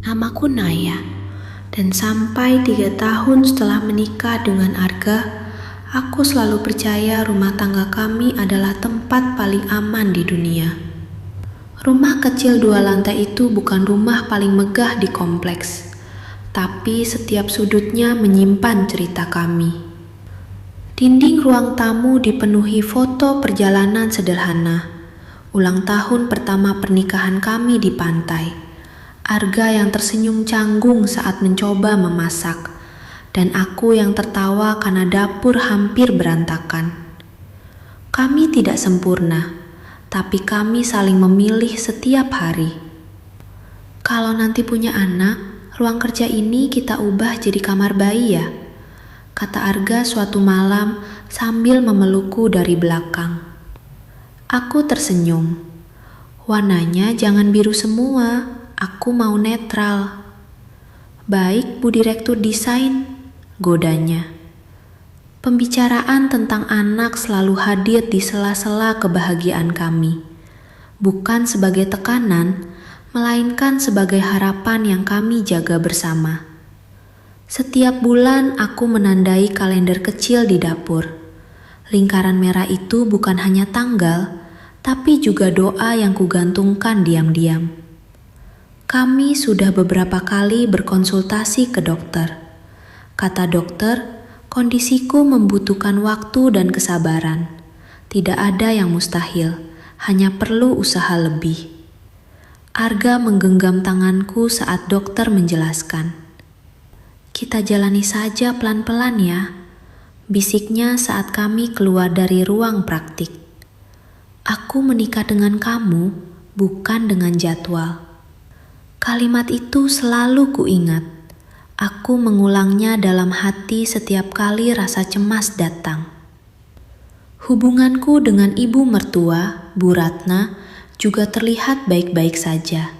Namaku Naya, dan sampai 3 tahun setelah menikah dengan Arga, aku selalu percaya rumah tangga kami adalah tempat paling aman di dunia. Rumah kecil 2 lantai itu bukan rumah paling megah di kompleks, tapi setiap sudutnya menyimpan cerita kami. Dinding ruang tamu dipenuhi foto perjalanan sederhana, ulang tahun pertama pernikahan kami di pantai, Arga yang tersenyum canggung saat mencoba memasak, dan aku yang tertawa karena dapur hampir berantakan. Kami tidak sempurna, tapi kami saling memilih setiap hari. Kalau nanti punya anak, ruang kerja ini kita ubah jadi kamar bayi ya, kata Arga suatu malam sambil memelukku dari belakang. Aku tersenyum. Warnanya jangan biru semua, aku mau netral. Baik, Bu Direktur Desain, godanya. Pembicaraan tentang anak selalu hadir di sela-sela kebahagiaan kami. Bukan sebagai tekanan, melainkan sebagai harapan yang kami jaga bersama. Setiap bulan aku menandai kalender kecil di dapur. Lingkaran merah itu bukan hanya tanggal, tapi juga doa yang kugantungkan diam-diam. Kami sudah beberapa kali berkonsultasi ke dokter. Kata dokter, kondisiku membutuhkan waktu dan kesabaran. Tidak ada yang mustahil, hanya perlu usaha lebih. Arga menggenggam tanganku saat dokter menjelaskan. Kita jalani saja pelan-pelan ya, bisiknya saat kami keluar dari ruang praktik. Aku menikah dengan kamu, bukan dengan jadwal. Kalimat itu selalu kuingat. Aku mengulangnya dalam hati setiap kali rasa cemas datang. Hubunganku dengan ibu mertua, Bu Ratna, juga terlihat baik-baik saja.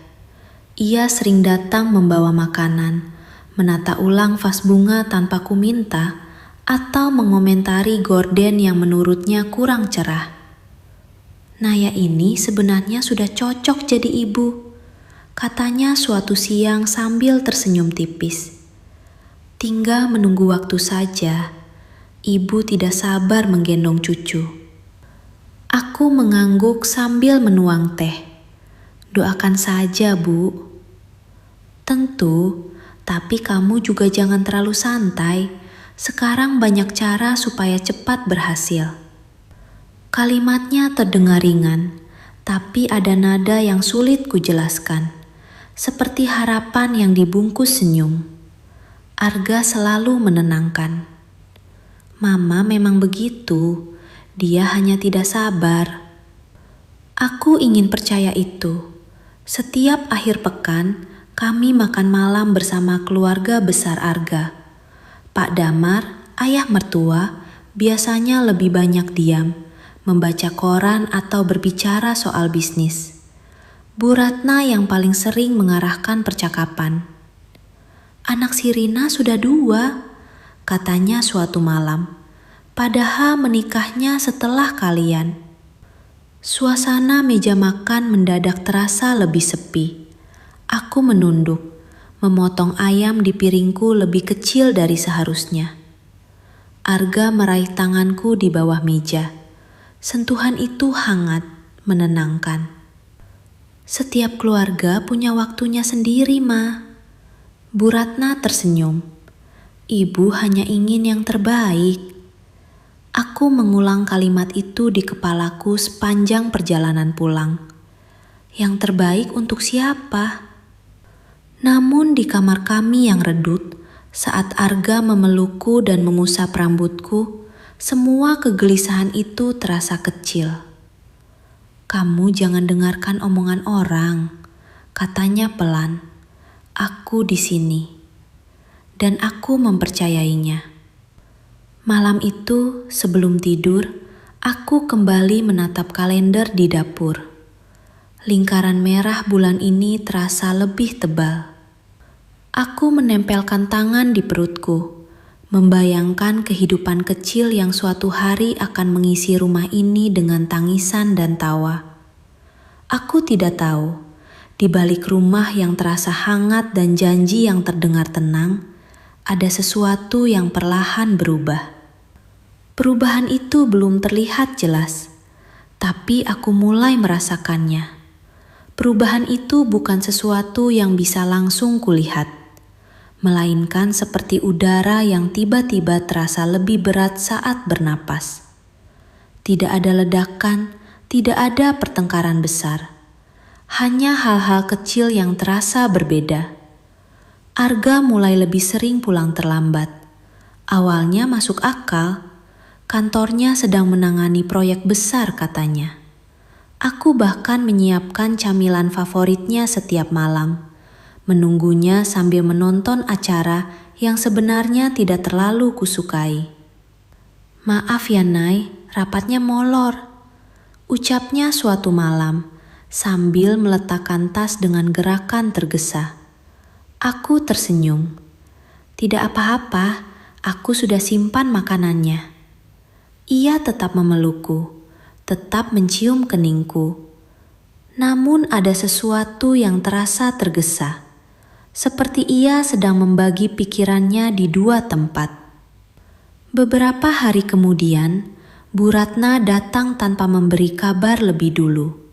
Ia sering datang membawa makanan, menata ulang vas bunga tanpa kuminta, atau mengomentari gorden yang menurutnya kurang cerah. Naya ini sebenarnya sudah cocok jadi ibu, katanya suatu siang sambil tersenyum tipis. Tinggal menunggu waktu saja, ibu tidak sabar menggendong cucu. Aku mengangguk sambil menuang teh. Doakan saja, Bu. Tentu, tapi kamu juga jangan terlalu santai. Sekarang banyak cara supaya cepat berhasil. Kalimatnya terdengar ringan, tapi ada nada yang sulit kujelaskan. Seperti harapan yang dibungkus senyum. Arga selalu menenangkan. Mama memang begitu, dia hanya tidak sabar. Aku ingin percaya itu. Setiap akhir pekan, kami makan malam bersama keluarga besar Arga. Pak Damar, ayah mertua, biasanya lebih banyak diam, membaca koran atau berbicara soal bisnis. Bu Ratna yang paling sering mengarahkan percakapan. Anak si Rina sudah 2, katanya suatu malam. Padahal menikahnya setelah kalian. Suasana meja makan mendadak terasa lebih sepi. Aku menunduk, memotong ayam di piringku lebih kecil dari seharusnya. Arga meraih tanganku di bawah meja. Sentuhan itu hangat, menenangkan. Setiap keluarga punya waktunya sendiri, Ma. Bu Ratna tersenyum. Ibu hanya ingin yang terbaik. Aku mengulang kalimat itu di kepalaku sepanjang perjalanan pulang. Yang terbaik untuk siapa? Namun di kamar kami yang redup, saat Arga memelukku dan mengusap rambutku, semua kegelisahan itu terasa kecil. Kamu jangan dengarkan omongan orang, katanya pelan. Aku di sini. Dan aku mempercayainya. Malam itu, sebelum tidur, aku kembali menatap kalender di dapur. Lingkaran merah bulan ini terasa lebih tebal. Aku menempelkan tangan di perutku, membayangkan kehidupan kecil yang suatu hari akan mengisi rumah ini dengan tangisan dan tawa. Aku tidak tahu, Di balik rumah yang terasa hangat dan janji yang terdengar tenang, ada sesuatu yang perlahan berubah. Perubahan itu belum terlihat jelas, tapi aku mulai merasakannya. Perubahan itu bukan sesuatu yang bisa langsung kulihat, melainkan seperti udara yang tiba-tiba terasa lebih berat saat bernapas. Tidak ada ledakan, tidak ada pertengkaran besar. Hanya hal-hal kecil yang terasa berbeda. Arga mulai lebih sering pulang terlambat. Awalnya masuk akal, kantornya sedang menangani proyek besar katanya. Aku bahkan menyiapkan camilan favoritnya setiap malam, menunggunya sambil menonton acara yang sebenarnya tidak terlalu kusukai. "Maaf ya Nay, rapatnya molor," ucapnya suatu malam, sambil meletakkan tas dengan gerakan tergesa. Aku tersenyum. "Tidak apa-apa, aku sudah simpan makanannya." Ia tetap memelukku, tetap mencium keningku. Namun ada sesuatu yang terasa tergesa, seperti ia sedang membagi pikirannya di dua tempat. Beberapa hari kemudian, Bu Ratna datang tanpa memberi kabar lebih dulu.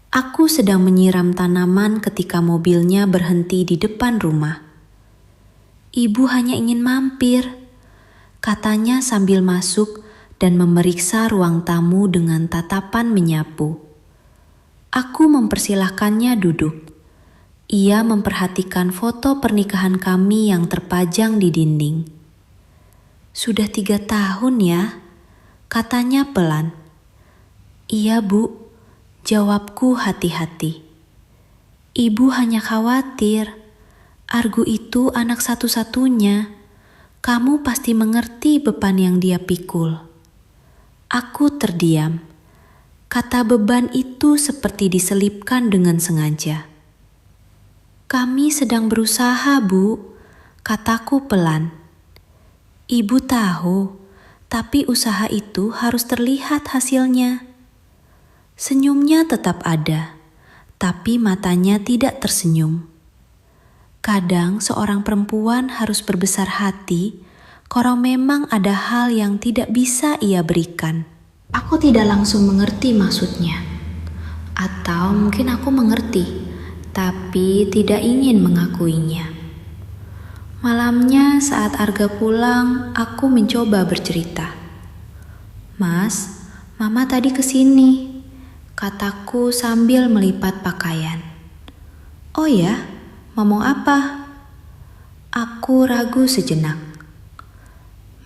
Aku sedang menyiram tanaman ketika mobilnya berhenti di depan rumah. "Ibu hanya ingin mampir," katanya sambil masuk dan memeriksa ruang tamu dengan tatapan menyapu. Aku mempersilahkannya duduk. Ia memperhatikan foto pernikahan kami yang terpajang di dinding. "Sudah 3 tahun ya?" katanya pelan. "Iya Bu," jawabku hati-hati. "Ibu hanya khawatir. Argu itu anak satu-satunya. Kamu pasti mengerti beban yang dia pikul." Aku terdiam. Kata beban itu seperti diselipkan dengan sengaja. "Kami sedang berusaha, Bu," kataku pelan. "Ibu tahu, tapi usaha itu harus terlihat hasilnya." Senyumnya tetap ada, tapi matanya tidak tersenyum. Kadang seorang perempuan harus berbesar hati kalau memang ada hal yang tidak bisa ia berikan. Aku tidak langsung mengerti maksudnya. Atau mungkin aku mengerti, tapi tidak ingin mengakuinya. Malamnya saat Arga pulang, aku mencoba bercerita. "Mas, Mama tadi kesini," kataku sambil melipat pakaian. "Oh ya, ngomong apa?" Aku ragu sejenak.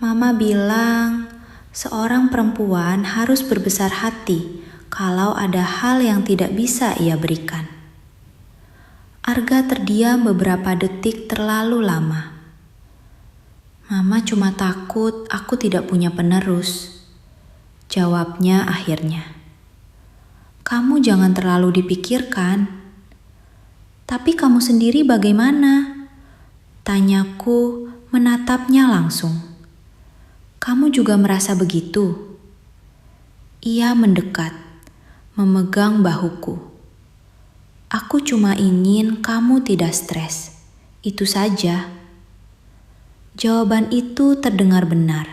"Mama bilang seorang perempuan harus berbesar hati kalau ada hal yang tidak bisa ia berikan." Arga terdiam beberapa detik terlalu lama. "Mama cuma takut aku tidak punya penerus," jawabnya akhirnya. "Kamu jangan terlalu dipikirkan." "Tapi kamu sendiri bagaimana?" tanyaku menatapnya langsung. "Kamu juga merasa begitu?" Ia mendekat, memegang bahuku. "Aku cuma ingin kamu tidak stres, itu saja." Jawaban itu terdengar benar,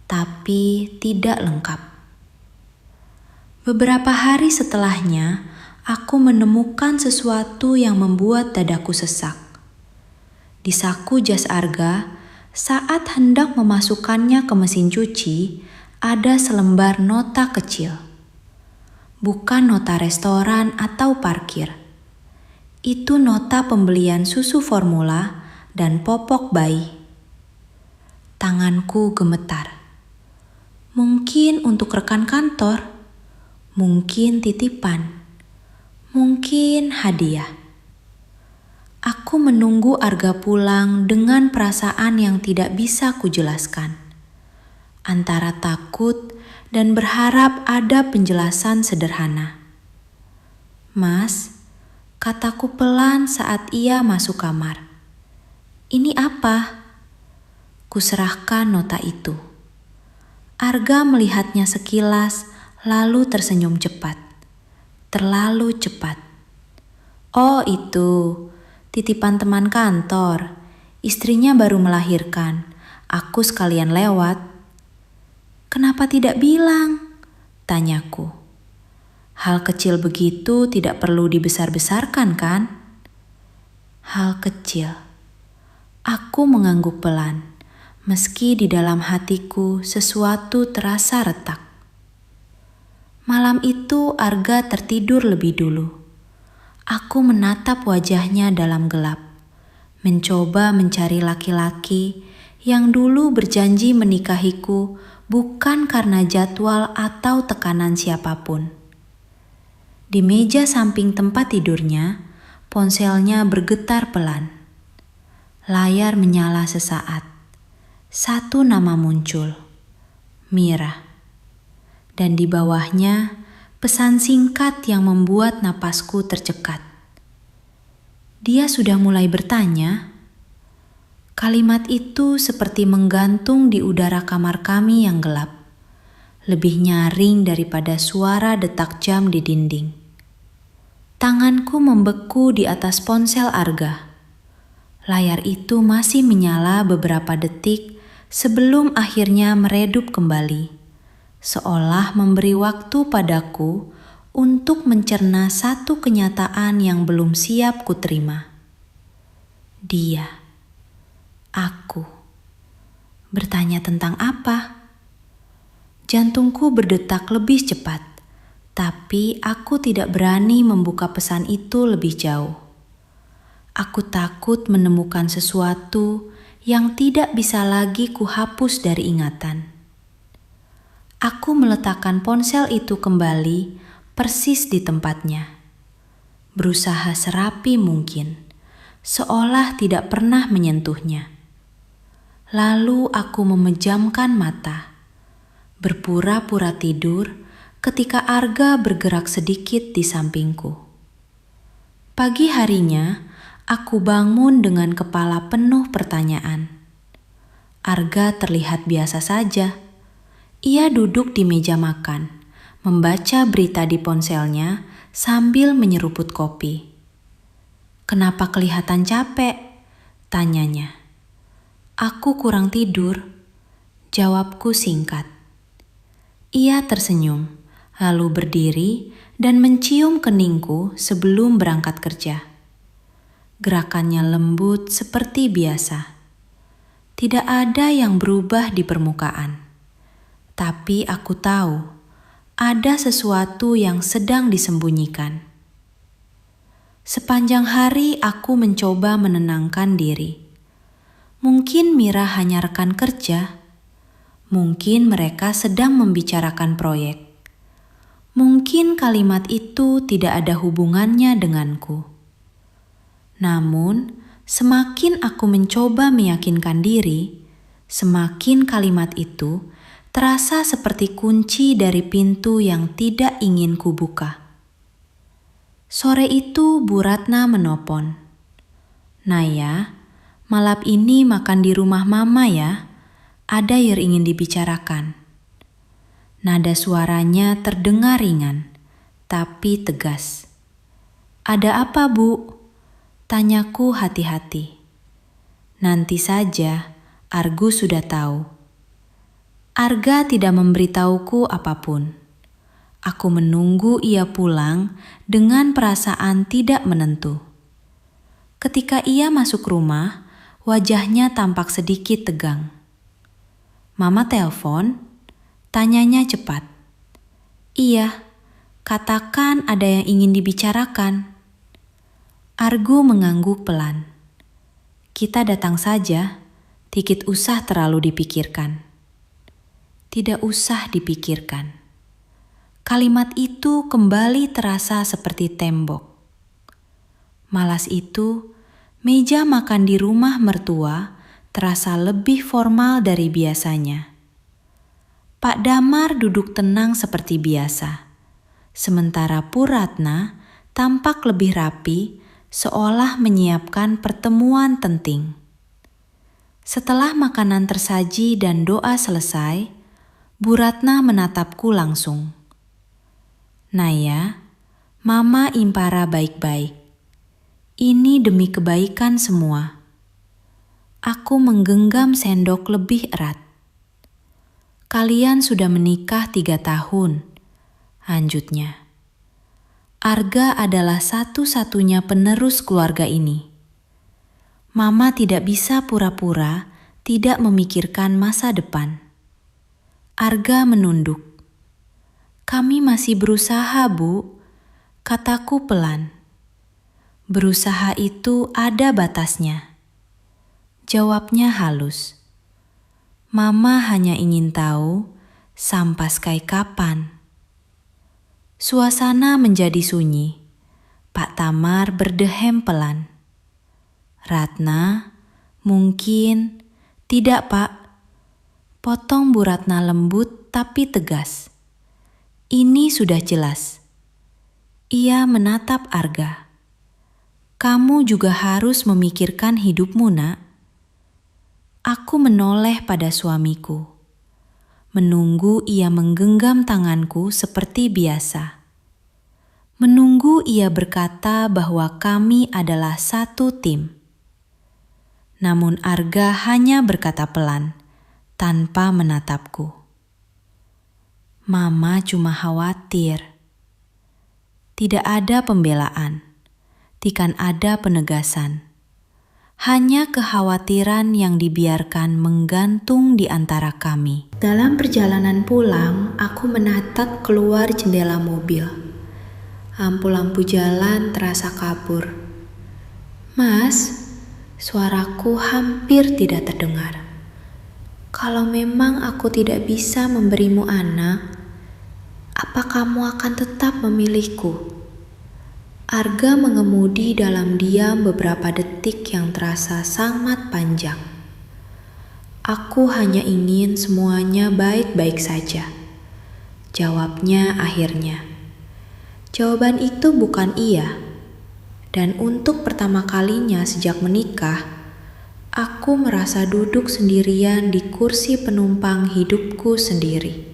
tapi tidak lengkap. Beberapa hari setelahnya, aku menemukan sesuatu yang membuat dadaku sesak. Di saku jas Arga, saat hendak memasukkannya ke mesin cuci, ada selembar nota kecil. Bukan nota restoran atau parkir. Itu nota pembelian susu formula dan popok bayi. Tanganku gemetar. Mungkin untuk rekan kantor. Mungkin titipan, mungkin hadiah. Aku menunggu Arga pulang dengan perasaan yang tidak bisa kujelaskan. Antara takut dan berharap ada penjelasan sederhana. "Mas," kataku pelan saat ia masuk kamar. "Ini apa?" Kuserahkan nota itu. Arga melihatnya sekilas, lalu tersenyum cepat. Terlalu cepat. Oh itu, titipan teman kantor. Istrinya baru melahirkan. Aku sekalian lewat. Kenapa tidak bilang? Tanyaku. Hal kecil begitu tidak perlu dibesar-besarkan kan? Hal kecil. Aku mengangguk pelan, meski di dalam hatiku sesuatu terasa retak. Malam itu Arga tertidur lebih dulu. Aku menatap wajahnya dalam gelap, mencoba mencari laki-laki yang dulu berjanji menikahiku bukan karena jadwal atau tekanan siapapun. Di meja samping tempat tidurnya, ponselnya bergetar pelan. Layar menyala sesaat. Satu nama muncul, Mira. Dan di bawahnya, pesan singkat yang membuat napasku tercekat. Dia sudah mulai bertanya. Kalimat itu seperti menggantung di udara kamar kami yang gelap. Lebih nyaring daripada suara detak jam di dinding. Tanganku membeku di atas ponsel Arga. Layar itu masih menyala beberapa detik sebelum akhirnya meredup kembali, seolah memberi waktu padaku untuk mencerna satu kenyataan yang belum siap kuterima. Dia. Aku. Bertanya tentang apa? Jantungku berdetak lebih cepat, tapi aku tidak berani membuka pesan itu lebih jauh. Aku takut menemukan sesuatu yang tidak bisa lagi kuhapus dari ingatan. Aku meletakkan ponsel itu kembali persis di tempatnya. Berusaha serapi mungkin, seolah tidak pernah menyentuhnya. Lalu aku memejamkan mata, berpura-pura tidur ketika Arga bergerak sedikit di sampingku. Pagi harinya, aku bangun dengan kepala penuh pertanyaan. Arga terlihat biasa saja. Ia duduk di meja makan, membaca berita di ponselnya sambil menyeruput kopi. "Kenapa kelihatan capek?" tanyanya. "Aku kurang tidur," jawabku singkat. Ia tersenyum, lalu berdiri dan mencium keningku sebelum berangkat kerja. Gerakannya lembut seperti biasa. Tidak ada yang berubah di permukaan. Tapi aku tahu ada sesuatu yang sedang disembunyikan. Sepanjang hari aku mencoba menenangkan diri. Mungkin Mira hanya rekan kerja. Mungkin mereka sedang membicarakan proyek. Mungkin kalimat itu tidak ada hubungannya denganku. Namun, semakin aku mencoba meyakinkan diri, semakin kalimat itu terasa seperti kunci dari pintu yang tidak ingin kubuka. Sore itu Bu Ratna menelpon. "Naya, malam ini makan di rumah Mama ya, ada yang ingin dibicarakan." Nada suaranya terdengar ringan, tapi tegas. "Ada apa, Bu?" tanyaku hati-hati. Nanti saja, Argus sudah tahu. Arga tidak memberitahuku apapun. Aku menunggu ia pulang dengan perasaan tidak menentu. Ketika ia masuk rumah, wajahnya tampak sedikit tegang. "Mama telepon?" tanyanya cepat. "Iya, katakan ada yang ingin dibicarakan." Argu mengangguk pelan. "Kita datang saja, tidak usah terlalu dipikirkan." Tidak usah dipikirkan. Kalimat itu kembali terasa seperti tembok. Malas itu, meja makan di rumah mertua terasa lebih formal dari biasanya. Pak Damar duduk tenang seperti biasa, sementara Bu Ratna tampak lebih rapi, seolah menyiapkan pertemuan penting. Setelah makanan tersaji dan doa selesai, Bu Ratna menatapku langsung. "Naya, Mama impara baik-baik. Ini demi kebaikan semua. Aku menggenggam sendok lebih erat. Kalian sudah menikah 3 tahun, lanjutnya. Arga adalah satu-satunya penerus keluarga ini. Mama tidak bisa pura-pura tidak memikirkan masa depan. Arga menunduk. Kami masih berusaha, Bu, kataku pelan. Berusaha itu ada batasnya. Jawabnya halus. Mama hanya ingin tahu sampai kapan. Suasana menjadi sunyi. Pak Tamar berdehem pelan. Ratna, mungkin. Tidak, Pak. Potong Bu Ratna lembut tapi tegas. Ini sudah jelas. Ia menatap Arga. Kamu juga harus memikirkan hidupmu, Nak. Aku menoleh pada suamiku. Menunggu ia menggenggam tanganku seperti biasa. Menunggu ia berkata bahwa kami adalah satu tim. Namun Arga hanya berkata pelan, tanpa menatapku. Mama cuma khawatir. Tidak ada pembelaan. Tidak ada penegasan. Hanya kekhawatiran yang dibiarkan menggantung di antara kami. Dalam perjalanan pulang, aku menatap keluar jendela mobil. Lampu-lampu jalan terasa kabur. Mas, suaraku hampir tidak terdengar. Kalau memang aku tidak bisa memberimu anak, apa kamu akan tetap memilihku? Arga mengemudi dalam diam beberapa detik yang terasa sangat panjang. Aku hanya ingin semuanya baik-baik saja. Jawabnya akhirnya. Jawaban itu bukan iya. Dan untuk pertama kalinya sejak menikah, aku merasa duduk sendirian di kursi penumpang hidupku sendiri.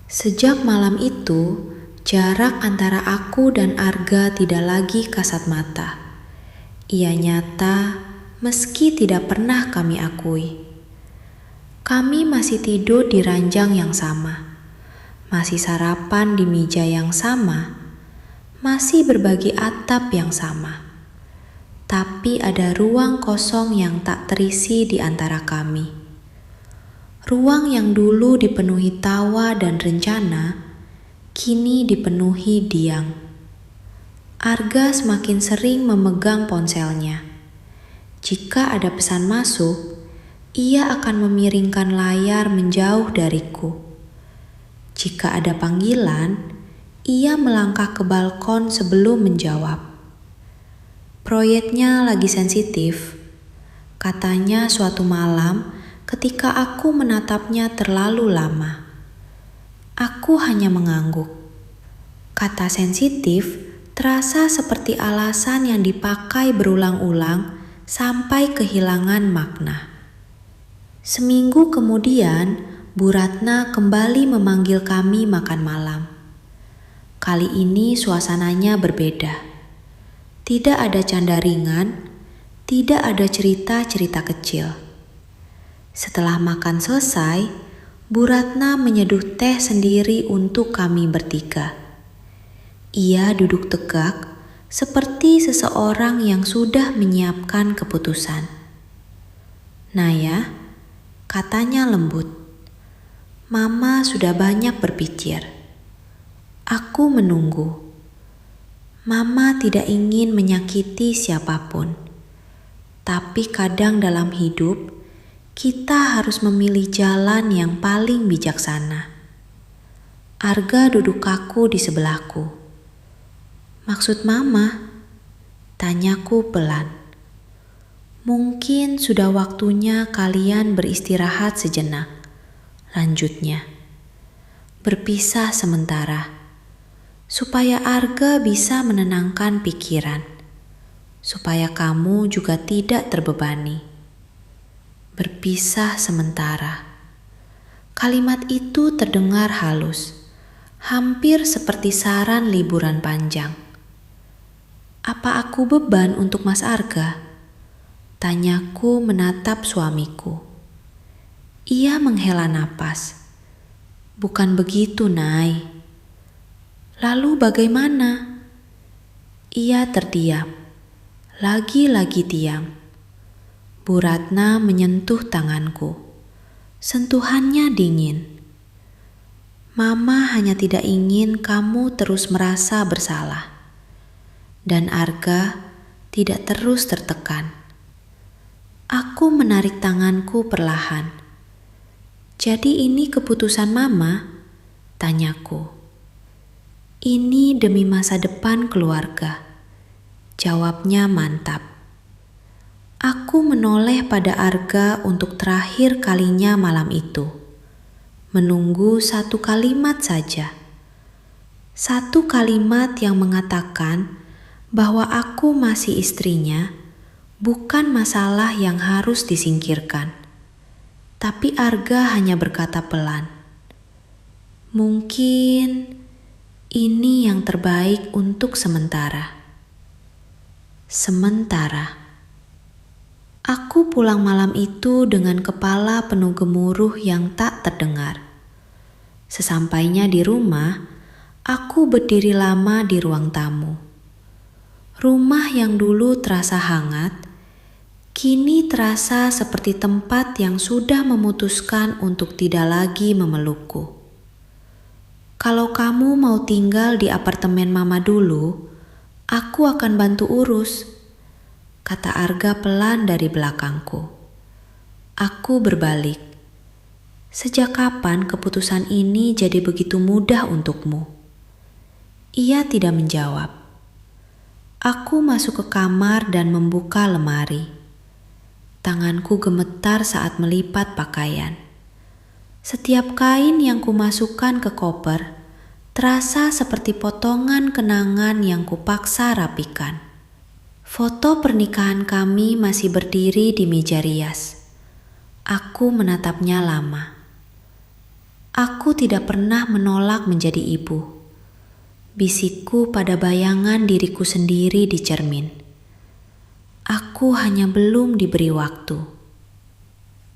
Sejak malam itu, jarak antara aku dan Arga tidak lagi kasat mata. Ia nyata meski tidak pernah kami akui. Kami masih tidur di ranjang yang sama, masih sarapan di meja yang sama, masih berbagi atap yang sama. Tapi ada ruang kosong yang tak terisi di antara kami. Ruang yang dulu dipenuhi tawa dan rencana, kini dipenuhi diam. Arga semakin sering memegang ponselnya. Jika ada pesan masuk, ia akan memiringkan layar menjauh dariku. Jika ada panggilan, ia melangkah ke balkon sebelum menjawab. Proyeknya lagi sensitif, katanya suatu malam ketika aku menatapnya terlalu lama. Aku hanya mengangguk. Kata sensitif terasa seperti alasan yang dipakai berulang-ulang sampai kehilangan makna. Seminggu kemudian, Bu Ratna kembali memanggil kami makan malam. Kali ini suasananya berbeda. Tidak ada canda ringan, tidak ada cerita-cerita kecil. Setelah makan selesai, Bu Ratna menyeduh teh sendiri untuk kami bertiga. Ia duduk tegak seperti seseorang yang sudah menyiapkan keputusan. Naya, katanya lembut. Mama sudah banyak berpikir. Aku menunggu. Mama tidak ingin menyakiti siapapun. Tapi kadang dalam hidup, kita harus memilih jalan yang paling bijaksana. Arga duduk kaku di sebelahku. Maksud Mama? Tanyaku pelan. Mungkin sudah waktunya kalian beristirahat sejenak. Lanjutnya. Berpisah sementara. Supaya Arga bisa menenangkan pikiran. Supaya kamu juga tidak terbebani. Berpisah sementara. Kalimat itu terdengar halus, hampir seperti saran liburan panjang. Apa aku beban untuk Mas Arga? Tanyaku menatap suamiku. Ia menghela napas. Bukan begitu, Nay. Lalu bagaimana? Ia terdiam. Lagi-lagi diam. Bu Ratna menyentuh tanganku. Sentuhannya dingin. Mama hanya tidak ingin kamu terus merasa bersalah. Dan Arga tidak terus tertekan. Aku menarik tanganku perlahan. Jadi ini keputusan Mama? Tanyaku. Ini demi masa depan keluarga. Jawabnya mantap. Aku menoleh pada Arga untuk terakhir kalinya malam itu. Menunggu satu kalimat saja. Satu kalimat yang mengatakan bahwa aku masih istrinya, bukan masalah yang harus disingkirkan. Tapi Arga hanya berkata pelan, mungkin ini yang terbaik untuk sementara. Sementara. Aku pulang malam itu dengan kepala penuh gemuruh yang tak terdengar. Sesampainya di rumah, aku berdiri lama di ruang tamu. Rumah yang dulu terasa hangat, kini terasa seperti tempat yang sudah memutuskan untuk tidak lagi memelukku. Kalau kamu mau tinggal di apartemen Mama dulu, aku akan bantu urus, kata Arga pelan dari belakangku. Aku berbalik. Sejak kapan keputusan ini jadi begitu mudah untukmu? Ia tidak menjawab. Aku masuk ke kamar dan membuka lemari. Tanganku gemetar saat melipat pakaian. Setiap kain yang kumasukkan ke koper terasa seperti potongan kenangan yang kupaksa rapikan. Foto pernikahan kami masih berdiri di meja rias. Aku menatapnya lama. Aku tidak pernah menolak menjadi ibu. Bisikku pada bayangan diriku sendiri di cermin. Aku hanya belum diberi waktu.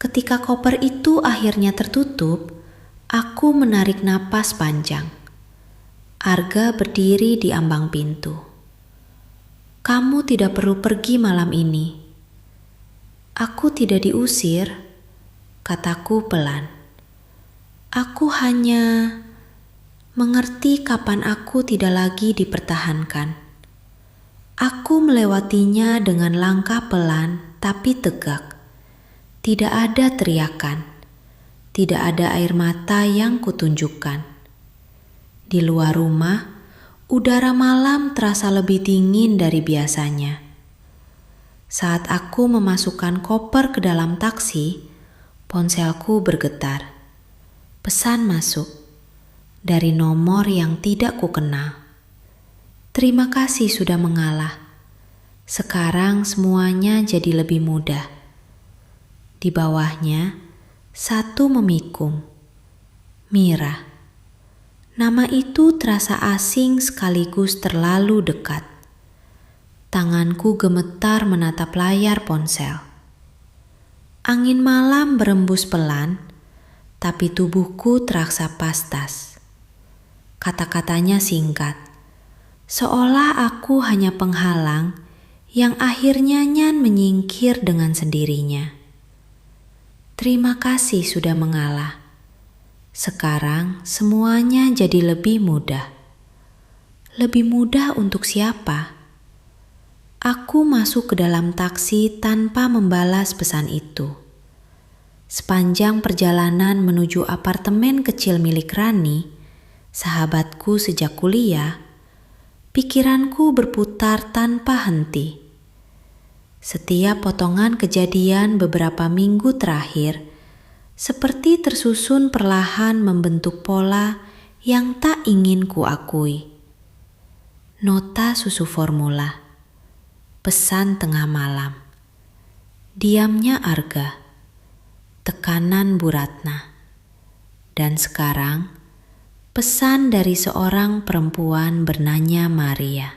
Ketika koper itu akhirnya tertutup, aku menarik napas panjang. Arga berdiri di ambang pintu. Kamu tidak perlu pergi malam ini. Aku tidak diusir, kataku pelan. Aku hanya mengerti kapan aku tidak lagi dipertahankan. Aku melewatinya dengan langkah pelan tapi tegak. Tidak ada teriakan. Tidak ada air mata yang kutunjukkan. Di luar rumah, udara malam terasa lebih dingin dari biasanya. Saat aku memasukkan koper ke dalam taksi, ponselku bergetar. Pesan masuk dari nomor yang tidak kukenal. Terima kasih sudah mengalah. Sekarang semuanya jadi lebih mudah. Di bawahnya, satu memikung. Mira. Nama itu terasa asing sekaligus terlalu dekat. Tanganku gemetar menatap layar ponsel. Angin malam berembus pelan, tapi tubuhku terasa pastas. Kata-katanya singkat. Seolah aku hanya penghalang yang akhirnya nyan menyingkir dengan sendirinya. Terima kasih sudah mengalah. Sekarang semuanya jadi lebih mudah. Lebih mudah untuk siapa? Aku masuk ke dalam taksi tanpa membalas pesan itu. Sepanjang perjalanan menuju apartemen kecil milik Rani, sahabatku sejak kuliah, pikiranku berputar tanpa henti. Setiap potongan kejadian beberapa minggu terakhir seperti tersusun perlahan membentuk pola yang tak ingin kuakui. Nota susu formula. Pesan tengah malam. Diamnya Arga. Tekanan Bu Ratna. Dan sekarang, pesan dari seorang perempuan bernanya Maria.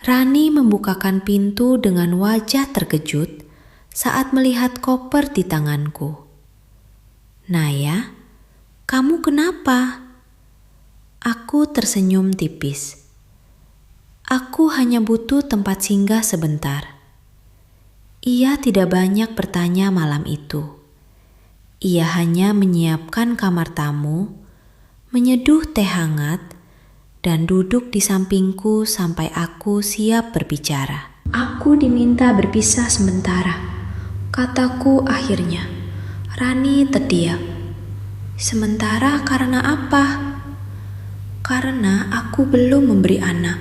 Rani membukakan pintu dengan wajah terkejut saat melihat koper di tanganku. "Naya, kamu kenapa?" Aku tersenyum tipis. "Aku hanya butuh tempat singgah sebentar." Ia tidak banyak bertanya malam itu. Ia hanya menyiapkan kamar tamu, menyeduh teh hangat, dan duduk di sampingku sampai aku siap berbicara. "Aku diminta berpisah sementara," kataku akhirnya. Rani terdiam. "Sementara karena apa?" "Karena aku belum memberi anak."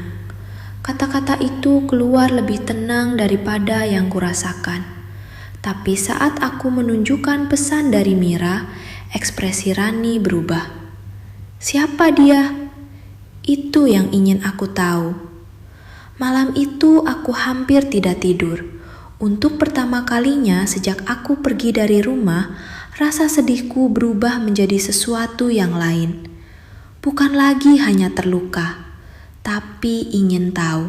Kata-kata itu keluar lebih tenang daripada yang kurasakan. Tapi saat aku menunjukkan pesan dari Mira, ekspresi Rani berubah. "Siapa dia?" Itu yang ingin aku tahu. Malam itu aku hampir tidak tidur. Untuk pertama kalinya sejak aku pergi dari rumah, rasa sedihku berubah menjadi sesuatu yang lain. Bukan lagi hanya terluka, tapi ingin tahu.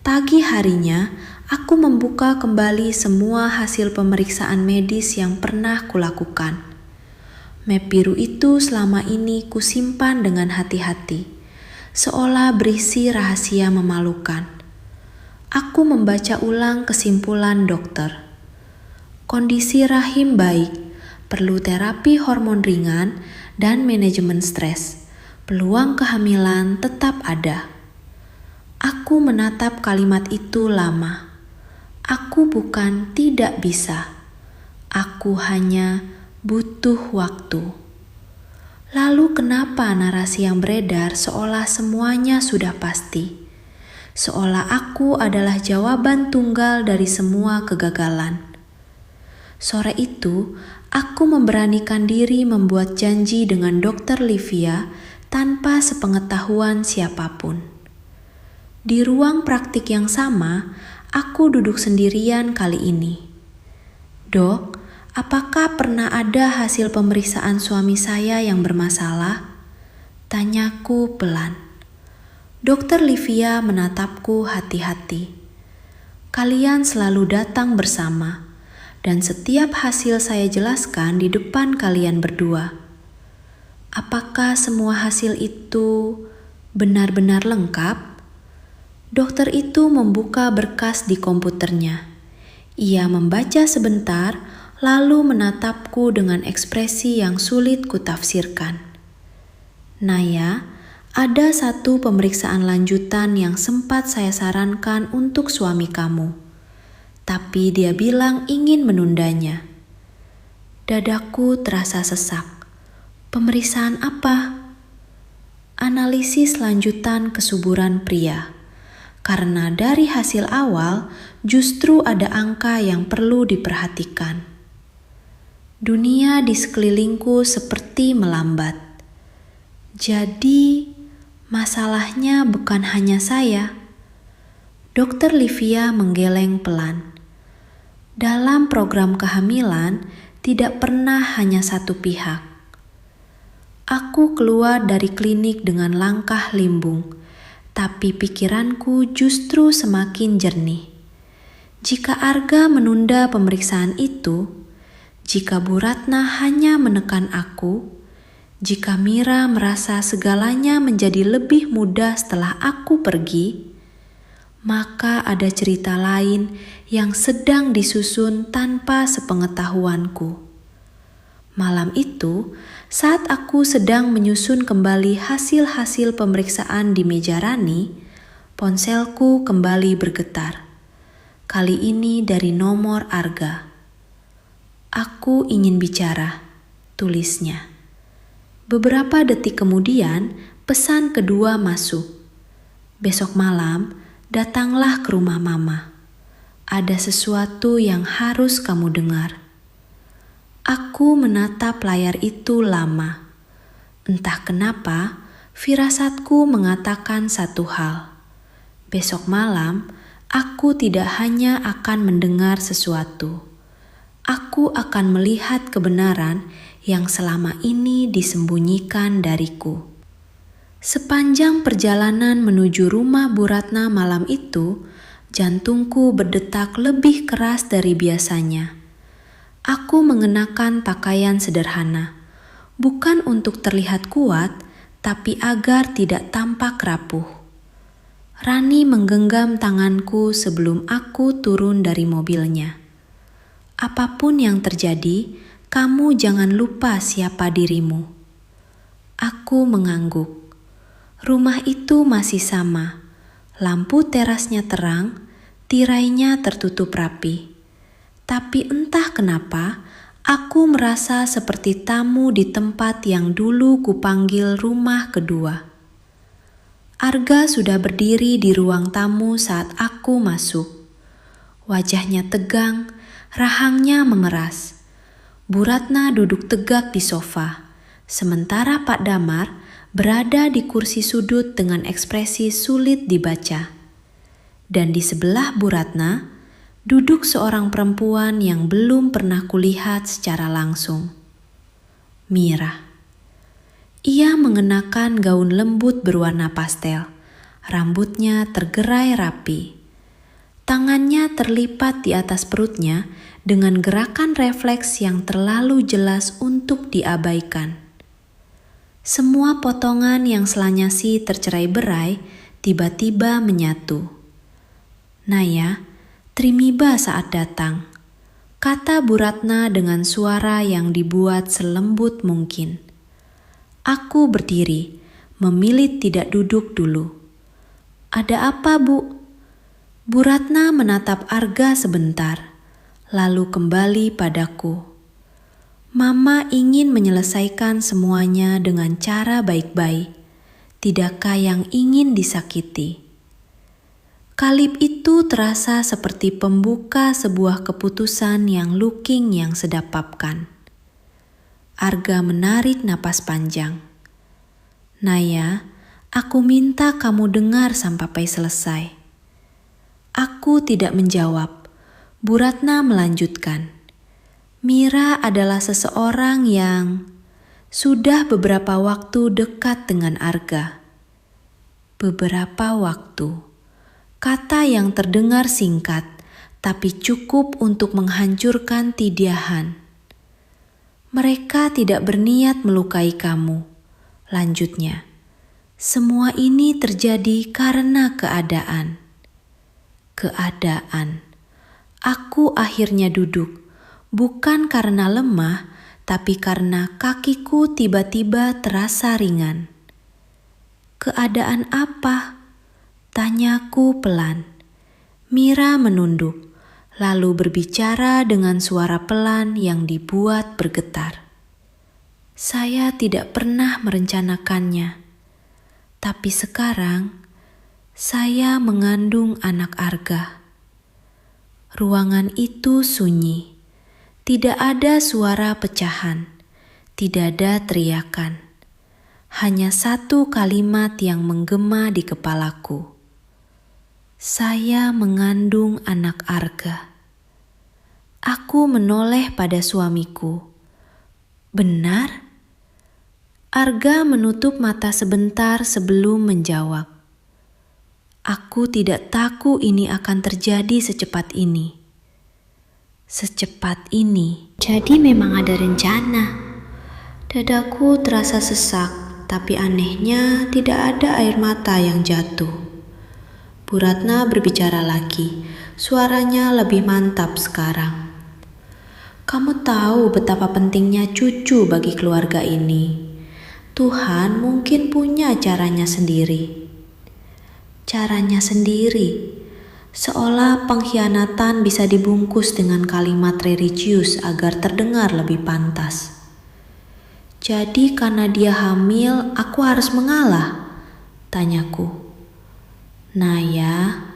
Pagi harinya, aku membuka kembali semua hasil pemeriksaan medis yang pernah kulakukan. Map biru itu selama ini kusimpan dengan hati-hati, seolah berisi rahasia memalukan. Aku membaca ulang kesimpulan dokter. Kondisi rahim baik, perlu terapi hormon ringan dan manajemen stres. Peluang kehamilan tetap ada. Aku menatap kalimat itu lama. Aku bukan tidak bisa. Aku hanya butuh waktu. Lalu kenapa narasi yang beredar seolah semuanya sudah pasti? Seolah aku adalah jawaban tunggal dari semua kegagalan. Sore itu, aku memberanikan diri membuat janji dengan Dr. Livia tanpa sepengetahuan siapapun. Di ruang praktik yang sama, aku duduk sendirian kali ini. "Dok, apakah pernah ada hasil pemeriksaan suami saya yang bermasalah?" tanyaku pelan. Dr. Livia menatapku hati-hati. "Kalian selalu datang bersama, dan setiap hasil saya jelaskan di depan kalian berdua. Apakah semua hasil itu benar-benar lengkap?" Dokter itu membuka berkas di komputernya. Ia membaca sebentar, lalu menatapku dengan ekspresi yang sulit kutafsirkan. "Naya, ada satu pemeriksaan lanjutan yang sempat saya sarankan untuk suami kamu. Tapi dia bilang ingin menundanya." Dadaku terasa sesak. "Pemeriksaan apa?" "Analisis lanjutan kesuburan pria. Karena dari hasil awal justru ada angka yang perlu diperhatikan." Dunia di sekelilingku seperti melambat. Jadi, masalahnya bukan hanya saya. Dr. Livia menggeleng pelan. Dalam program kehamilan, tidak pernah hanya satu pihak. Aku keluar dari klinik dengan langkah limbung, tapi pikiranku justru semakin jernih. Jika Arga menunda pemeriksaan itu, jika Bu Ratna hanya menekan aku, jika Mira merasa segalanya menjadi lebih mudah setelah aku pergi, maka ada cerita lain yang sedang disusun tanpa sepengetahuanku. Malam itu, saat aku sedang menyusun kembali hasil-hasil pemeriksaan di meja Rani, ponselku kembali bergetar. Kali ini dari nomor Arga. "Aku ingin bicara," tulisnya. Beberapa detik kemudian, pesan kedua masuk. "Besok malam, datanglah ke rumah Mama. Ada sesuatu yang harus kamu dengar." Aku menatap layar itu lama. Entah kenapa, firasatku mengatakan satu hal. Besok malam, aku tidak hanya akan mendengar sesuatu. Aku akan melihat kebenaran yang selama ini disembunyikan dariku. Sepanjang perjalanan menuju rumah Bu Ratna malam itu, jantungku berdetak lebih keras dari biasanya. Aku mengenakan pakaian sederhana, bukan untuk terlihat kuat, tapi agar tidak tampak rapuh. Rani menggenggam tanganku sebelum aku turun dari mobilnya. Apapun yang terjadi, kamu jangan lupa siapa dirimu. Aku mengangguk. Rumah itu masih sama. Lampu terasnya terang, tirainya tertutup rapi. Tapi entah kenapa, aku merasa seperti tamu di tempat yang dulu kupanggil rumah kedua. Arga sudah berdiri di ruang tamu saat aku masuk. Wajahnya tegang, rahangnya memeras. Bu Ratna duduk tegak di sofa, sementara Pak Damar berada di kursi sudut dengan ekspresi sulit dibaca. Dan di sebelah Bu Ratna, duduk seorang perempuan yang belum pernah kulihat secara langsung. Mira. Ia mengenakan gaun lembut berwarna pastel. Rambutnya tergerai rapi. Tangannya terlipat di atas perutnya dengan gerakan refleks yang terlalu jelas untuk diabaikan. Semua potongan yang selanyasi tercerai-berai tiba-tiba menyatu. Naya, Trimiba saat datang, kata Bu Ratna dengan suara yang dibuat selembut mungkin. Aku berdiri, memilih tidak duduk dulu. Ada apa, Bu? Bu Ratna menatap Arga sebentar, lalu kembali padaku. Mama ingin menyelesaikan semuanya dengan cara baik-baik, tidakkah yang ingin disakiti? Kalip itu terasa seperti pembuka sebuah keputusan yang sedapapkan. Arga menarik napas panjang. Naya, aku minta kamu dengar sampai selesai. Aku tidak menjawab. Bu Ratna melanjutkan. Mira adalah seseorang yang sudah beberapa waktu dekat dengan Arga. Beberapa waktu. Kata yang terdengar singkat, tapi cukup untuk menghancurkan Tidiahan. Mereka tidak berniat melukai kamu. Lanjutnya, semua ini terjadi karena keadaan. Keadaan. Aku akhirnya duduk. Bukan karena lemah, tapi karena kakiku tiba-tiba terasa ringan. Keadaan apa? Tanyaku pelan. Mira menunduk, lalu berbicara dengan suara pelan yang dibuat bergetar. Saya tidak pernah merencanakannya, tapi sekarang saya mengandung anak Arga. Ruangan itu sunyi. Tidak ada suara pecahan, tidak ada teriakan. Hanya satu kalimat yang menggema di kepalaku. Saya mengandung anak Arga. Aku menoleh pada suamiku. Benar? Arga menutup mata sebentar sebelum menjawab. Aku tidak tahu ini akan terjadi secepat ini. Secepat ini. Jadi memang ada rencana. Dadaku terasa sesak, tapi anehnya tidak ada air mata yang jatuh. Bu Ratna berbicara lagi, suaranya lebih mantap sekarang. Kamu tahu betapa pentingnya cucu bagi keluarga ini. Tuhan mungkin punya caranya sendiri. Caranya sendiri. Seolah pengkhianatan bisa dibungkus dengan kalimat religius agar terdengar lebih pantas. Jadi karena dia hamil, aku harus mengalah? Tanyaku. Naya,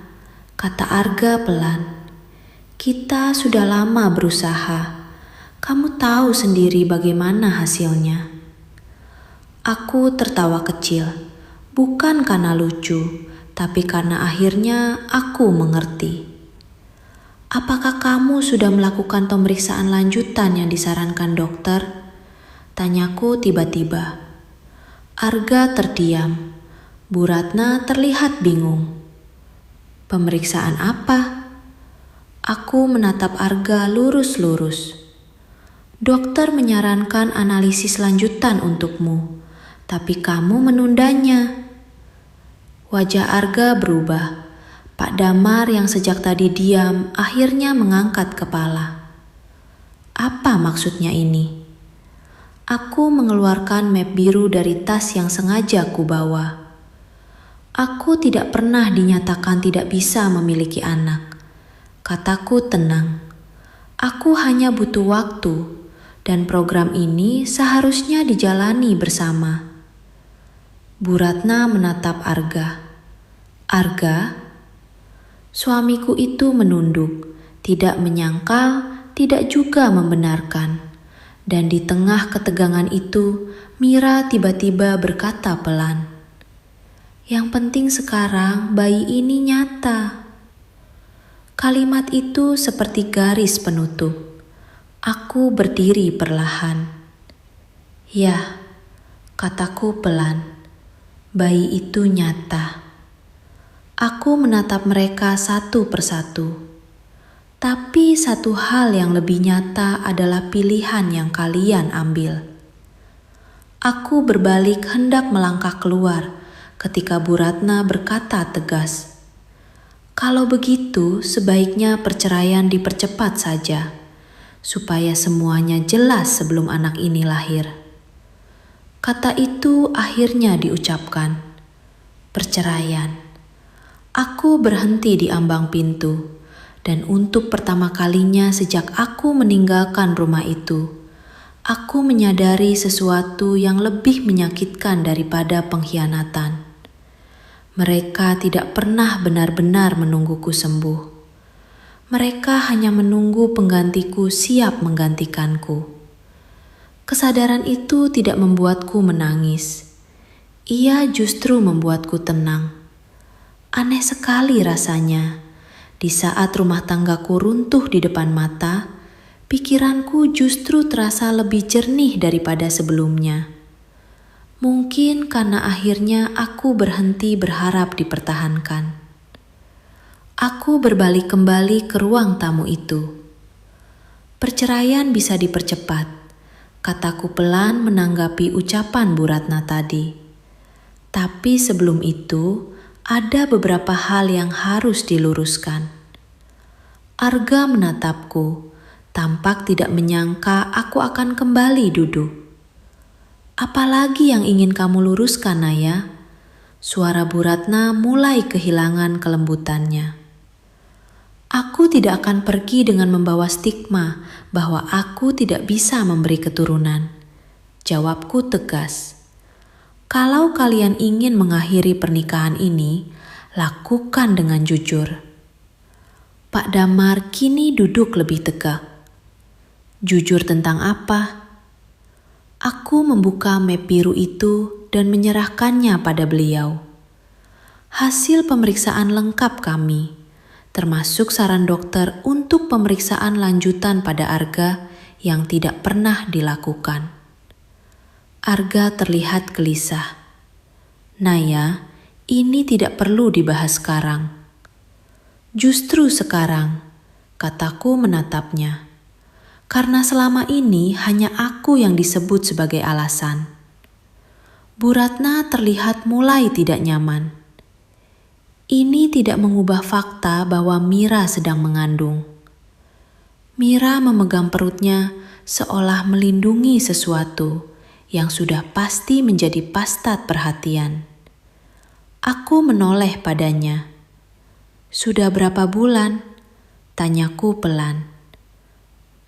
kata Arga pelan. Kita sudah lama berusaha. Kamu tahu sendiri bagaimana hasilnya. Aku tertawa kecil, bukan karena lucu, tapi karena akhirnya aku mengerti. Apakah kamu sudah melakukan pemeriksaan lanjutan yang disarankan dokter? Tanyaku tiba-tiba. Arga terdiam. Bu Ratna terlihat bingung. Pemeriksaan apa? Aku menatap Arga lurus-lurus. Dokter menyarankan analisis lanjutan untukmu, tapi kamu menundanya. Wajah Arga berubah. Pak Damar yang sejak tadi diam akhirnya mengangkat kepala. Apa maksudnya ini? Aku mengeluarkan map biru dari tas yang sengaja kubawa. Aku tidak pernah dinyatakan tidak bisa memiliki anak. Kataku tenang. Aku hanya butuh waktu, dan program ini seharusnya dijalani bersama. Bu Ratna menatap Arga. Arga? Suamiku itu menunduk, tidak menyangkal, tidak juga membenarkan. Dan di tengah ketegangan itu, Mira tiba-tiba berkata pelan, "Yang penting sekarang bayi ini nyata." Kalimat itu seperti garis penutup. Aku berdiri perlahan. "Ya," kataku pelan, "bayi itu nyata." Aku menatap mereka satu persatu. Tapi satu hal yang lebih nyata adalah pilihan yang kalian ambil. Aku berbalik hendak melangkah keluar ketika Bu Ratna berkata tegas, "Kalau begitu sebaiknya perceraian dipercepat saja, supaya semuanya jelas sebelum anak ini lahir." Kata itu akhirnya diucapkan. Perceraian. Aku berhenti di ambang pintu, dan untuk pertama kalinya sejak aku meninggalkan rumah itu, aku menyadari sesuatu yang lebih menyakitkan daripada pengkhianatan. Mereka tidak pernah benar-benar menungguku sembuh. Mereka hanya menunggu penggantiku siap menggantikanku. Kesadaran itu tidak membuatku menangis. Ia justru membuatku tenang. Aneh sekali rasanya. Di saat rumah tanggaku runtuh di depan mata, pikiranku justru terasa lebih jernih daripada sebelumnya. Mungkin karena akhirnya aku berhenti berharap dipertahankan. Aku berbalik kembali ke ruang tamu itu. Perceraian bisa dipercepat, kataku pelan menanggapi ucapan Bu Ratna tadi. Tapi sebelum itu, ada beberapa hal yang harus diluruskan. Arga menatapku, tampak tidak menyangka aku akan kembali duduk. "Apalagi yang ingin kamu luruskan, Naya?" Suara Bu Ratna mulai kehilangan kelembutannya. "Aku tidak akan pergi dengan membawa stigma bahwa aku tidak bisa memberi keturunan," jawabku tegas. "Kalau kalian ingin mengakhiri pernikahan ini, lakukan dengan jujur." Pak Damar kini duduk lebih tegak. "Jujur tentang apa?" Aku membuka map biru itu dan menyerahkannya pada beliau. Hasil pemeriksaan lengkap kami, termasuk saran dokter untuk pemeriksaan lanjutan pada Arga yang tidak pernah dilakukan. Arga terlihat gelisah. "Naya, ini tidak perlu dibahas sekarang." "Justru sekarang," kataku menatapnya. "Karena selama ini hanya aku yang disebut sebagai alasan." Bu Ratna terlihat mulai tidak nyaman. Ini tidak mengubah fakta bahwa Mira sedang mengandung. Mira memegang perutnya seolah melindungi sesuatu yang sudah pasti menjadi pastat perhatian. Aku menoleh padanya. "Sudah berapa bulan?" tanyaku pelan.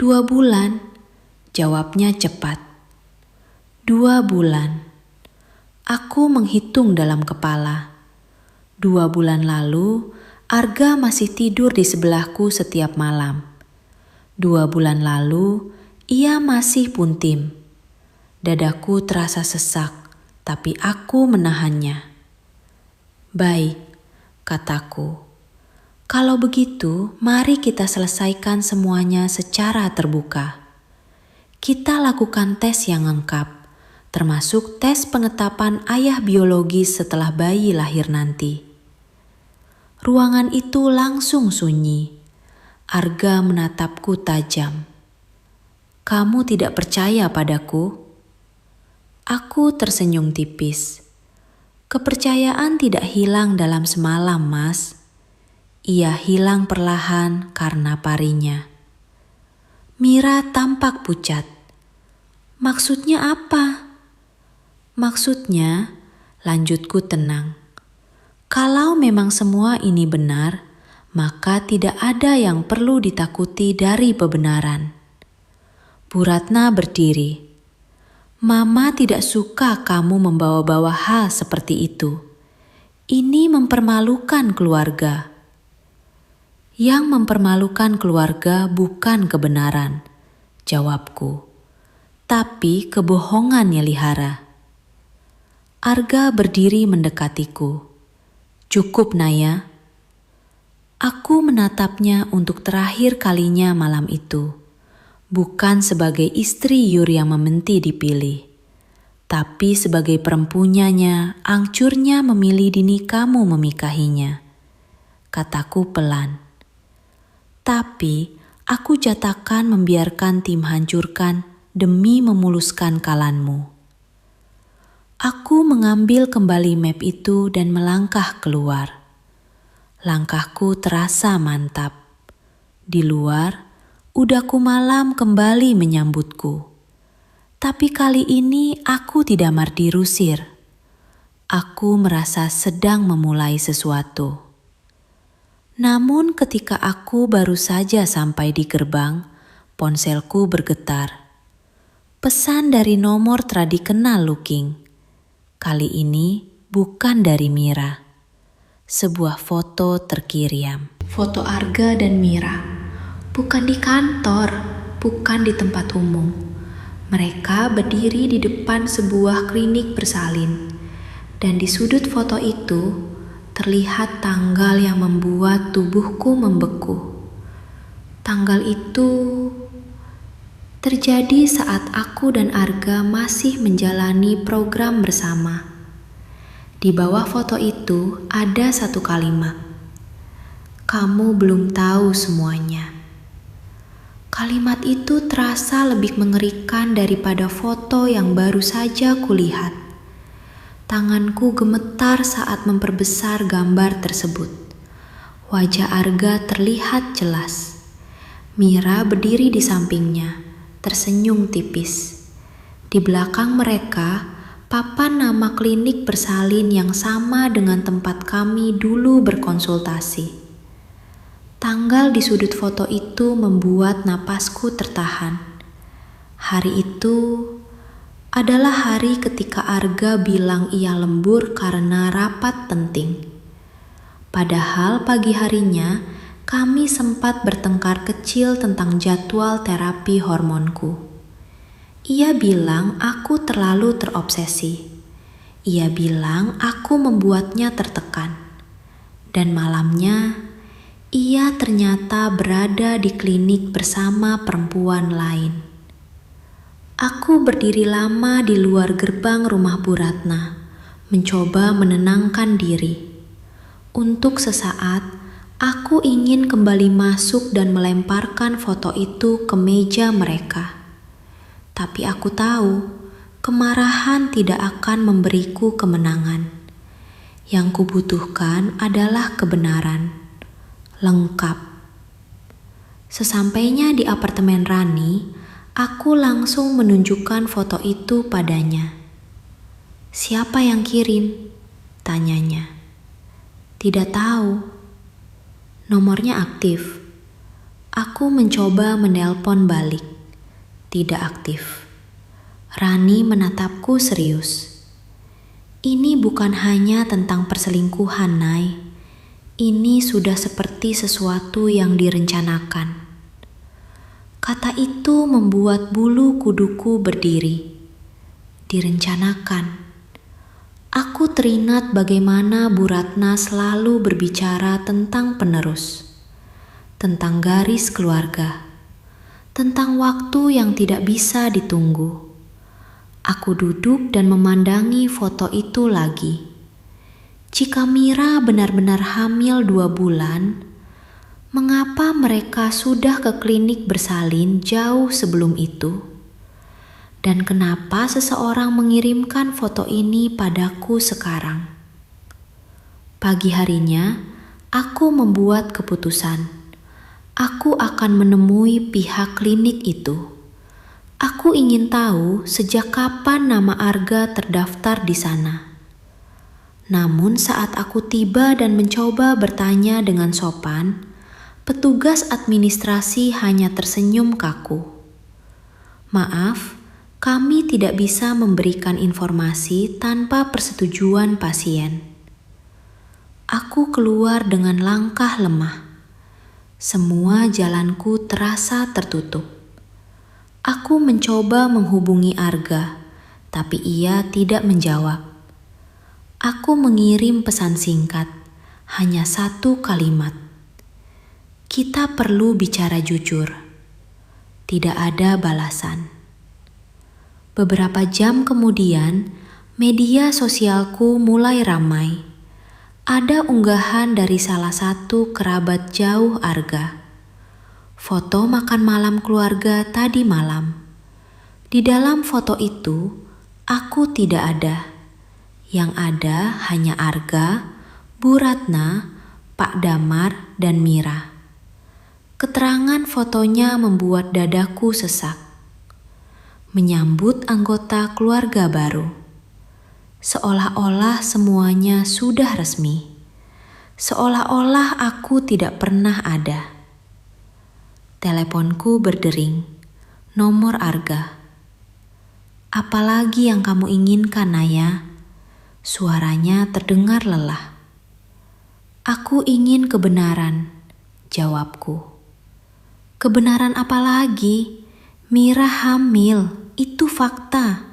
"2 bulan, jawabnya cepat. 2 bulan. Aku menghitung dalam kepala. 2 bulan lalu, Arga masih tidur di sebelahku setiap malam. 2 bulan lalu, ia masih puntim. Dadaku terasa sesak, tapi aku menahannya. "Baik," kataku. "Kalau begitu, mari kita selesaikan semuanya secara terbuka. Kita lakukan tes yang lengkap, termasuk tes pengetapan ayah biologis setelah bayi lahir nanti. Ruangan itu langsung sunyi. Arga menatapku tajam. "Kamu tidak percaya padaku?" Aku tersenyum tipis. "Kepercayaan tidak hilang dalam semalam, Mas. Ia hilang perlahan karena parinya." Mira tampak pucat. "Maksudnya apa?" "Maksudnya," lanjutku tenang, "kalau memang semua ini benar, maka tidak ada yang perlu ditakuti dari kebenaran." Bu Ratna berdiri. "Mama tidak suka kamu membawa-bawa hal seperti itu. Ini mempermalukan keluarga." "Yang mempermalukan keluarga bukan kebenaran," jawabku, "tapi kebohongan Yelihara." Arga berdiri mendekatiku. "Cukup, Naya." Aku menatapnya untuk terakhir kalinya malam itu. Bukan sebagai istri Yuri yang mementi dipilih, tapi sebagai perempuannya angcurnya memilih dini kamu memikahinya. Kataku pelan. Tapi aku jatakan membiarkan tim hancurkan demi memuluskan kalanmu. Aku mengambil kembali map itu dan melangkah keluar. Langkahku terasa mantap. Di luar, udaku malam kembali menyambutku. Tapi kali ini aku tidak mardirusir. Aku merasa sedang memulai sesuatu. Namun ketika aku baru saja sampai di gerbang, ponselku bergetar. Pesan dari nomor tradikenal Looking. Kali ini bukan dari Mira. Sebuah foto terkirim. Foto Arga dan Mira. Bukan di kantor, bukan di tempat umum. Mereka berdiri di depan sebuah klinik bersalin. Dan di sudut foto itu terlihat tanggal yang membuat tubuhku membeku. Tanggal itu terjadi saat aku dan Arga masih menjalani program bersama. Di bawah foto itu ada satu kalimat. "Kamu belum tahu semuanya." Kalimat itu terasa lebih mengerikan daripada foto yang baru saja kulihat. Tanganku gemetar saat memperbesar gambar tersebut. Wajah Arga terlihat jelas. Mira berdiri di sampingnya, tersenyum tipis. Di belakang mereka, papan nama klinik bersalin yang sama dengan tempat kami dulu berkonsultasi. Tanggal di sudut foto itu membuat napasku tertahan. Hari itu adalah hari ketika Arga bilang ia lembur karena rapat penting. Padahal pagi harinya kami sempat bertengkar kecil tentang jadwal terapi hormonku. Ia bilang aku terlalu terobsesi. Ia bilang aku membuatnya tertekan. Dan malamnya, ia ternyata berada di klinik bersama perempuan lain. Aku berdiri lama di luar gerbang rumah Bu Ratna, mencoba menenangkan diri. Untuk sesaat, aku ingin kembali masuk dan melemparkan foto itu ke meja mereka. Tapi aku tahu, kemarahan tidak akan memberiku kemenangan. Yang kubutuhkan adalah kebenaran. Lengkap. Sesampainya di apartemen Rani, aku langsung menunjukkan foto itu padanya. "Siapa yang kirim?" tanyanya. "Tidak tahu." "Nomornya aktif." Aku mencoba menelpon balik. Tidak aktif. Rani menatapku serius. "Ini bukan hanya tentang perselingkuhan, Nay. Ini sudah seperti sesuatu yang direncanakan." Kata itu membuat bulu kuduku berdiri. Direncanakan. Aku teringat bagaimana Bu Ratna selalu berbicara tentang penerus, tentang garis keluarga, tentang waktu yang tidak bisa ditunggu. Aku duduk dan memandangi foto itu lagi. Jika Mira benar-benar hamil 2 bulan, mengapa mereka sudah ke klinik bersalin jauh sebelum itu? Dan kenapa seseorang mengirimkan foto ini padaku sekarang? Pagi harinya, aku membuat keputusan. Aku akan menemui pihak klinik itu. Aku ingin tahu sejak kapan nama Arga terdaftar di sana. Namun saat aku tiba dan mencoba bertanya dengan sopan, petugas administrasi hanya tersenyum kaku. Maaf, kami tidak bisa memberikan informasi tanpa persetujuan pasien. Aku keluar dengan langkah lemah. Semua jalanku terasa tertutup. Aku mencoba menghubungi Arga, tapi ia tidak menjawab. Aku mengirim pesan singkat, hanya 1 kalimat. Kita perlu bicara jujur. Tidak ada balasan. Beberapa jam kemudian, media sosialku mulai ramai. Ada unggahan dari salah satu kerabat jauh Arga. Foto makan malam keluarga tadi malam. Di dalam foto itu, aku tidak ada. Yang ada hanya Arga, Bu Ratna, Pak Damar, dan Mira. Keterangan fotonya membuat dadaku sesak. Menyambut anggota keluarga baru. Seolah-olah semuanya sudah resmi. Seolah-olah aku tidak pernah ada. Teleponku berdering. Nomor Arga. Apalagi yang kamu inginkan, Naya? Suaranya terdengar lelah. Aku ingin kebenaran, jawabku. Kebenaran apa lagi? Mira hamil, itu fakta.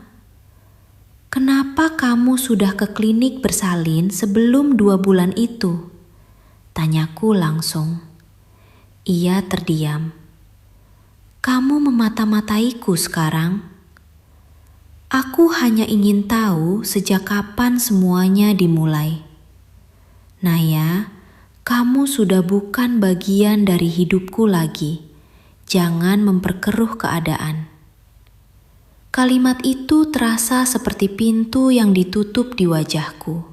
Kenapa kamu sudah ke klinik bersalin sebelum 2 bulan itu? Tanyaku langsung. Ia terdiam. Kamu memata-mataiku sekarang. Aku hanya ingin tahu sejak kapan semuanya dimulai. Naya, kamu sudah bukan bagian dari hidupku lagi. Jangan memperkeruh keadaan. Kalimat itu terasa seperti pintu yang ditutup di wajahku.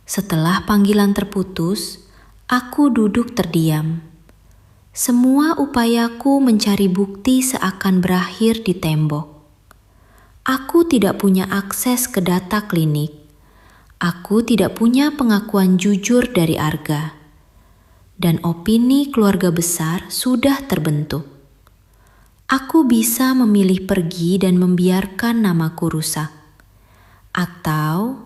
Setelah panggilan terputus, aku duduk terdiam. Semua upayaku mencari bukti seakan berakhir di tembok. Aku tidak punya akses ke data klinik. Aku tidak punya pengakuan jujur dari Arga. Dan opini keluarga besar sudah terbentuk. Aku bisa memilih pergi dan membiarkan namaku rusak. Atau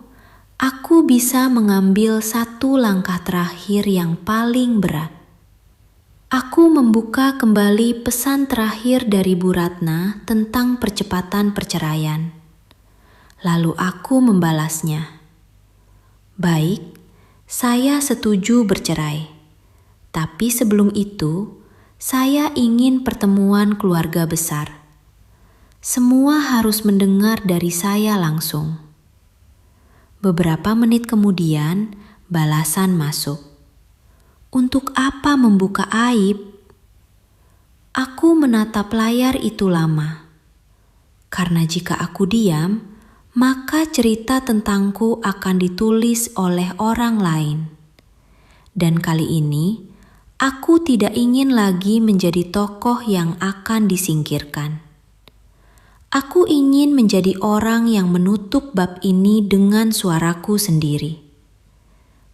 aku bisa mengambil 1 langkah terakhir yang paling berat. Aku membuka kembali pesan terakhir dari Bu Ratna tentang percepatan perceraian. Lalu aku membalasnya. Baik, saya setuju bercerai. Tapi sebelum itu, saya ingin pertemuan keluarga besar. Semua harus mendengar dari saya langsung. Beberapa menit kemudian, balasan masuk. Untuk apa membuka aib? Aku menatap layar itu lama. Karena jika aku diam, maka cerita tentangku akan ditulis oleh orang lain. Dan kali ini, aku tidak ingin lagi menjadi tokoh yang akan disingkirkan. Aku ingin menjadi orang yang menutup bab ini dengan suaraku sendiri.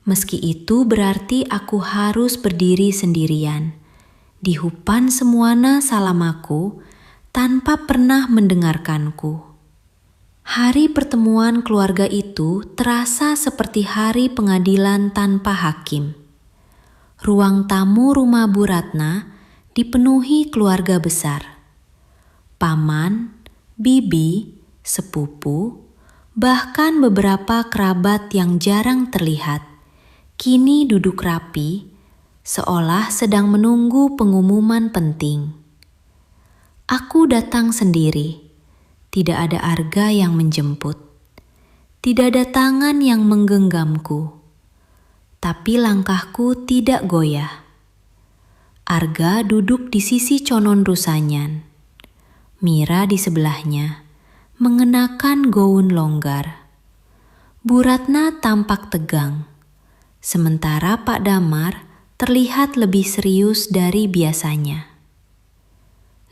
Meski itu berarti aku harus berdiri sendirian, di hupan semuana salamaku, tanpa pernah mendengarkanku. Hari pertemuan keluarga itu terasa seperti hari pengadilan tanpa hakim. Ruang tamu rumah Bu Ratna dipenuhi keluarga besar. Paman, bibi, sepupu, bahkan beberapa kerabat yang jarang terlihat, kini duduk rapi, seolah sedang menunggu pengumuman penting. Aku datang sendiri, Tidak ada Arga yang menjemput. Tidak ada tangan yang menggenggamku. Tapi langkahku tidak goyah. Arga duduk di sisi Conon Rusanyan. Mira di sebelahnya, mengenakan gaun longgar. Bu Ratna tampak tegang, sementara Pak Damar terlihat lebih serius dari biasanya.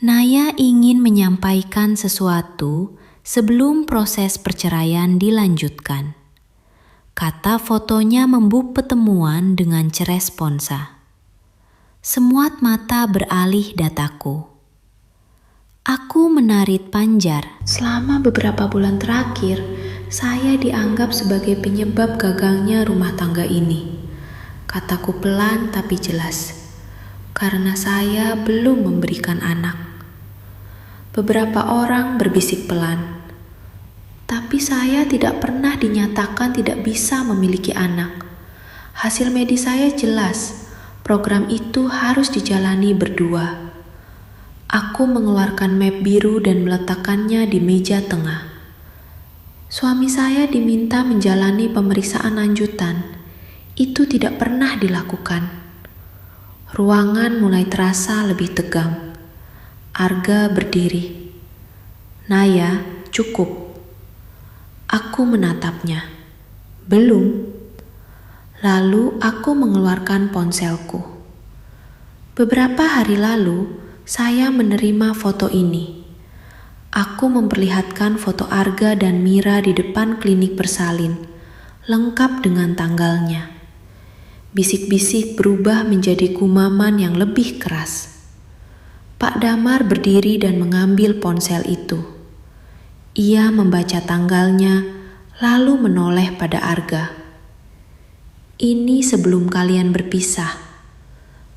Naya ingin menyampaikan sesuatu sebelum proses perceraian dilanjutkan. Kata fotonya membuat pertemuan dengan ceresponsa. Semuat mata beralih dataku. Aku menarik panjar. Selama beberapa bulan terakhir, saya dianggap sebagai penyebab gagalnya rumah tangga ini. Kataku pelan tapi jelas, karena saya belum memberikan anak. Beberapa orang berbisik pelan, tapi saya tidak pernah dinyatakan tidak bisa memiliki anak. Hasil medis saya jelas, program itu harus dijalani berdua. Aku mengeluarkan map biru dan meletakkannya di meja tengah. Suami saya diminta menjalani pemeriksaan lanjutan. Itu tidak pernah dilakukan. Ruangan mulai terasa lebih tegang. Arga berdiri. Naya, cukup. Aku menatapnya. Belum. Lalu aku mengeluarkan ponselku. Beberapa hari lalu, saya menerima foto ini. Aku memperlihatkan foto Arga dan Mira di depan klinik bersalin, lengkap dengan tanggalnya. Bisik-bisik berubah menjadi gumaman yang lebih keras. Pak Damar berdiri dan mengambil ponsel itu. Ia membaca tanggalnya, lalu menoleh pada Arga. Ini sebelum kalian berpisah,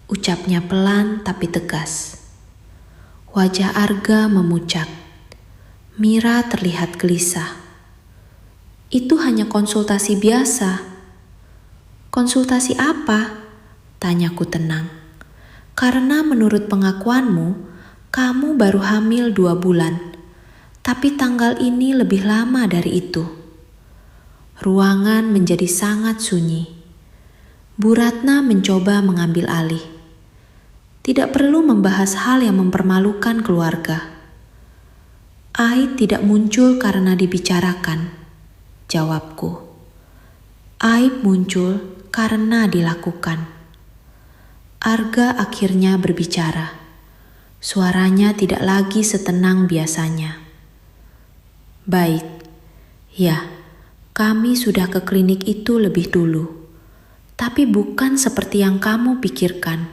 ucapnya pelan tapi tegas. Wajah Arga memucat. Mira terlihat gelisah. Itu hanya konsultasi biasa. Konsultasi apa? Tanyaku tenang. Karena menurut pengakuanmu, kamu baru hamil 2 bulan. Tapi tanggal ini lebih lama dari itu. Ruangan menjadi sangat sunyi. Bu Ratna mencoba mengambil alih. Tidak perlu membahas hal yang mempermalukan keluarga. Aib tidak muncul karena dibicarakan, jawabku. Aib muncul karena dilakukan. Arga akhirnya berbicara. Suaranya tidak lagi setenang biasanya. Baik, ya, kami sudah ke klinik itu lebih dulu. Tapi bukan seperti yang kamu pikirkan.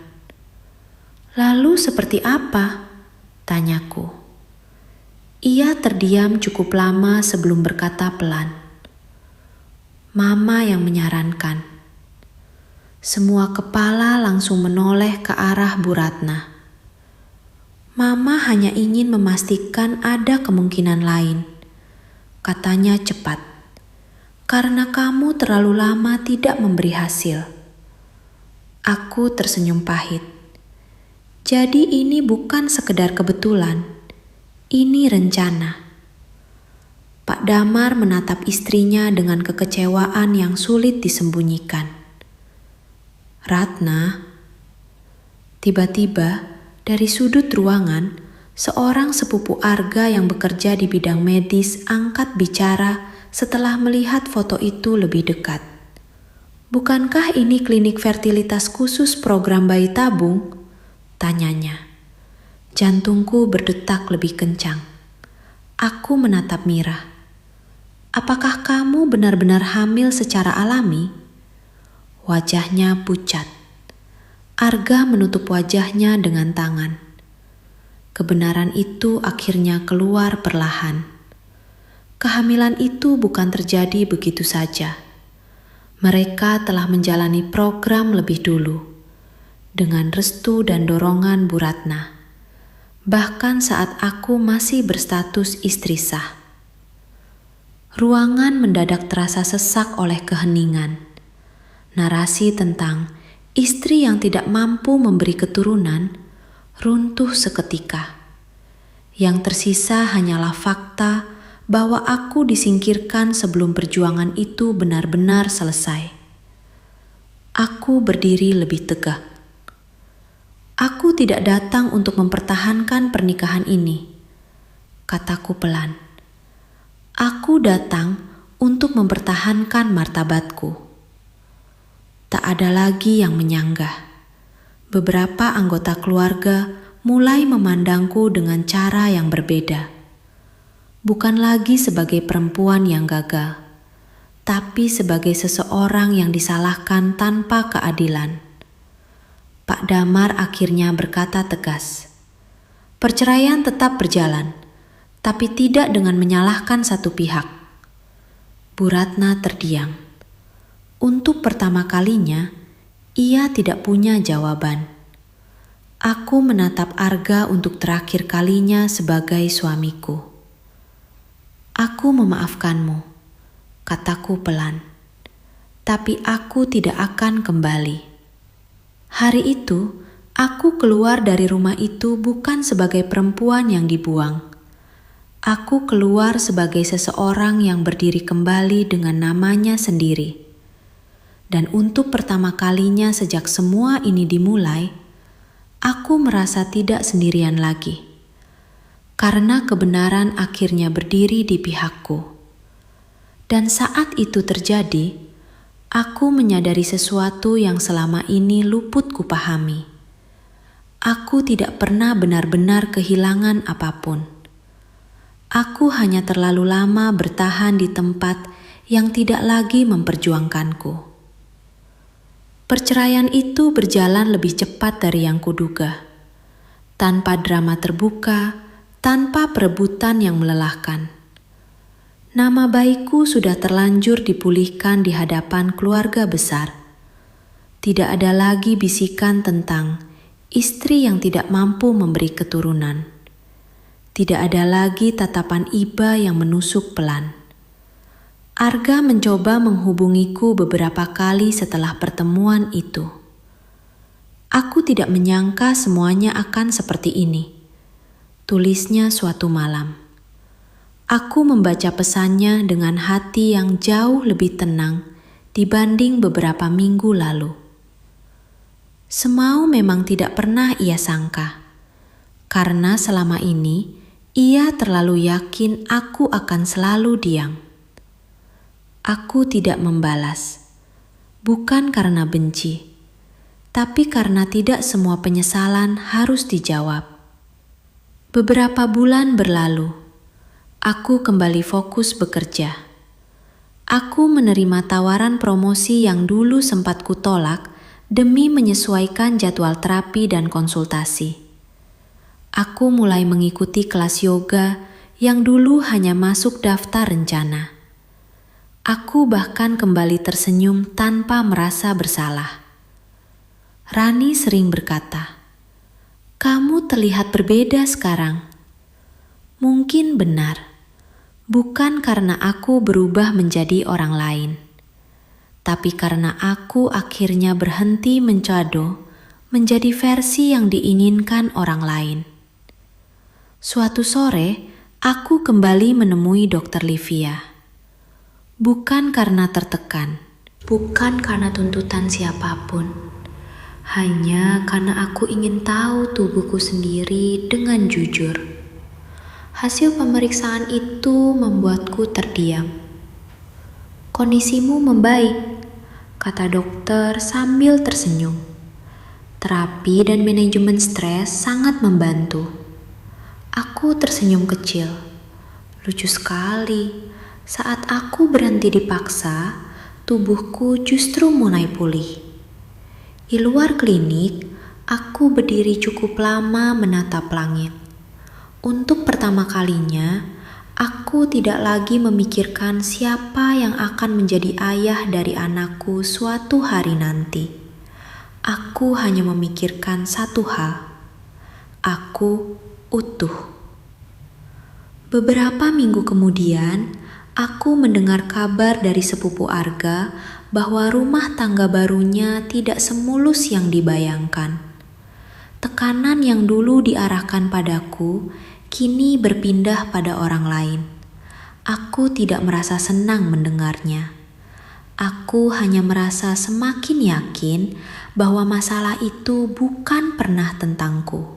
Lalu seperti apa? Tanyaku. Ia terdiam cukup lama sebelum berkata pelan. Mama yang menyarankan. Semua kepala langsung menoleh ke arah Bu Ratna. Mama hanya ingin memastikan ada kemungkinan lain. Katanya cepat. Karena kamu terlalu lama tidak memberi hasil. Aku tersenyum pahit. Jadi ini bukan sekedar kebetulan. Ini rencana. Pak Damar menatap istrinya dengan kekecewaan yang sulit disembunyikan. Ratna. Tiba-tiba, dari sudut ruangan, seorang sepupu Arga yang bekerja di bidang medis angkat bicara setelah melihat foto itu lebih dekat. Bukankah ini klinik fertilitas khusus program bayi tabung? Tanyanya. Jantungku berdetak lebih kencang. Aku menatap Mira. Apakah kamu benar-benar hamil secara alami? Wajahnya pucat. Arga menutup wajahnya dengan tangan. Kebenaran itu akhirnya keluar perlahan. Kehamilan itu bukan terjadi begitu saja. Mereka telah menjalani program lebih dulu, dengan restu dan dorongan Bu Ratna. Bahkan saat aku masih berstatus istri sah. Ruangan mendadak terasa sesak oleh keheningan. Narasi tentang istri yang tidak mampu memberi keturunan runtuh seketika. Yang tersisa hanyalah fakta bahwa aku disingkirkan sebelum perjuangan itu benar-benar selesai. Aku berdiri lebih tegak. Aku tidak datang untuk mempertahankan pernikahan ini, kataku pelan. Aku datang untuk mempertahankan martabatku. Tak ada lagi yang menyanggah. Beberapa anggota keluarga mulai memandangku dengan cara yang berbeda. Bukan lagi sebagai perempuan yang gagal, tapi sebagai seseorang yang disalahkan tanpa keadilan. Pak Damar akhirnya berkata tegas, "Perceraian tetap berjalan, tapi tidak dengan menyalahkan satu pihak." Bu Ratna terdiam. Untuk pertama kalinya, ia tidak punya jawaban. Aku menatap Arga untuk terakhir kalinya sebagai suamiku. "Aku memaafkanmu," kataku pelan. "Tapi aku tidak akan kembali." Hari itu, aku keluar dari rumah itu bukan sebagai perempuan yang dibuang. Aku keluar sebagai seseorang yang berdiri kembali dengan namanya sendiri. Dan untuk pertama kalinya sejak semua ini dimulai, aku merasa tidak sendirian lagi. Karena kebenaran akhirnya berdiri di pihakku. Dan saat itu terjadi, aku menyadari sesuatu yang selama ini luput kupahami. Aku tidak pernah benar-benar kehilangan apapun. Aku hanya terlalu lama bertahan di tempat yang tidak lagi memperjuangkanku. Perceraian itu berjalan lebih cepat dari yang kuduga. Tanpa drama terbuka, tanpa perebutan yang melelahkan. Nama baikku sudah terlanjur dipulihkan di hadapan keluarga besar. Tidak ada lagi bisikan tentang istri yang tidak mampu memberi keturunan. Tidak ada lagi tatapan iba yang menusuk pelan. Arga mencoba menghubungiku beberapa kali setelah pertemuan itu. Aku tidak menyangka semuanya akan seperti ini, tulisnya suatu malam. Aku membaca pesannya dengan hati yang jauh lebih tenang dibanding beberapa minggu lalu. Semau memang tidak pernah ia sangka, karena selama ini ia terlalu yakin aku akan selalu diam. Aku tidak membalas, bukan karena benci, tapi karena tidak semua penyesalan harus dijawab. Beberapa bulan berlalu. Aku kembali fokus bekerja. Aku menerima tawaran promosi yang dulu sempat kutolak demi menyesuaikan jadwal terapi dan konsultasi. Aku mulai mengikuti kelas yoga yang dulu hanya masuk daftar rencana. Aku bahkan kembali tersenyum tanpa merasa bersalah. Rani sering berkata, "Kamu terlihat berbeda sekarang." Mungkin benar. Bukan karena aku berubah menjadi orang lain, tapi karena aku akhirnya berhenti mencado menjadi versi yang diinginkan orang lain. Suatu sore, aku kembali menemui Dr. Livia. Bukan karena tertekan, bukan karena tuntutan siapapun, hanya karena aku ingin tahu tubuhku sendiri dengan jujur. Hasil pemeriksaan itu membuatku terdiam. "Kondisimu membaik," kata dokter sambil tersenyum. "Terapi dan manajemen stres sangat membantu." Aku tersenyum kecil. Lucu sekali, saat aku berhenti dipaksa, tubuhku justru mulai pulih. Di luar klinik, aku berdiri cukup lama menatap langit. Untuk pertama kalinya, aku tidak lagi memikirkan siapa yang akan menjadi ayah dari anakku suatu hari nanti. Aku hanya memikirkan satu hal. Aku utuh. Beberapa minggu kemudian, aku mendengar kabar dari sepupu Arga bahwa rumah tangga barunya tidak semulus yang dibayangkan. Tekanan yang dulu diarahkan padaku kini berpindah pada orang lain. Aku tidak merasa senang mendengarnya. Aku hanya merasa semakin yakin bahwa masalah itu bukan pernah tentangku.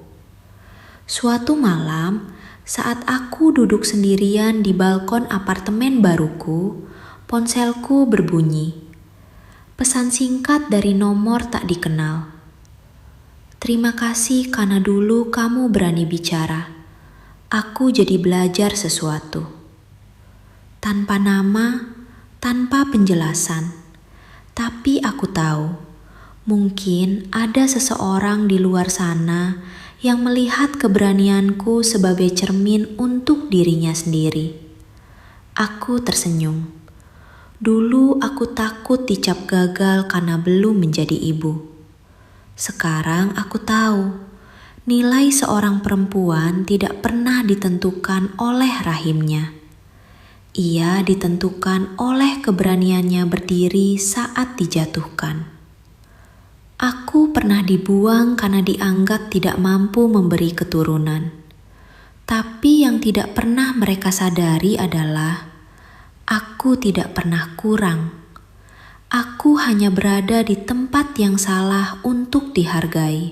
Suatu malam, saat aku duduk sendirian di balkon apartemen baruku, ponselku berbunyi. Pesan singkat dari nomor tak dikenal. Terima kasih karena dulu kamu berani bicara. Aku jadi belajar sesuatu. Tanpa nama, tanpa penjelasan. Tapi aku tahu, mungkin ada seseorang di luar sana yang melihat keberanianku sebagai cermin untuk dirinya sendiri. Aku tersenyum. Dulu aku takut dicap gagal karena belum menjadi ibu. Sekarang aku tahu, nilai seorang perempuan tidak pernah ditentukan oleh rahimnya. Ia ditentukan oleh keberaniannya berdiri saat dijatuhkan. Aku pernah dibuang karena dianggap tidak mampu memberi keturunan. Tapi yang tidak pernah mereka sadari adalah aku tidak pernah kurang. Aku hanya berada di tempat yang salah untuk dihargai.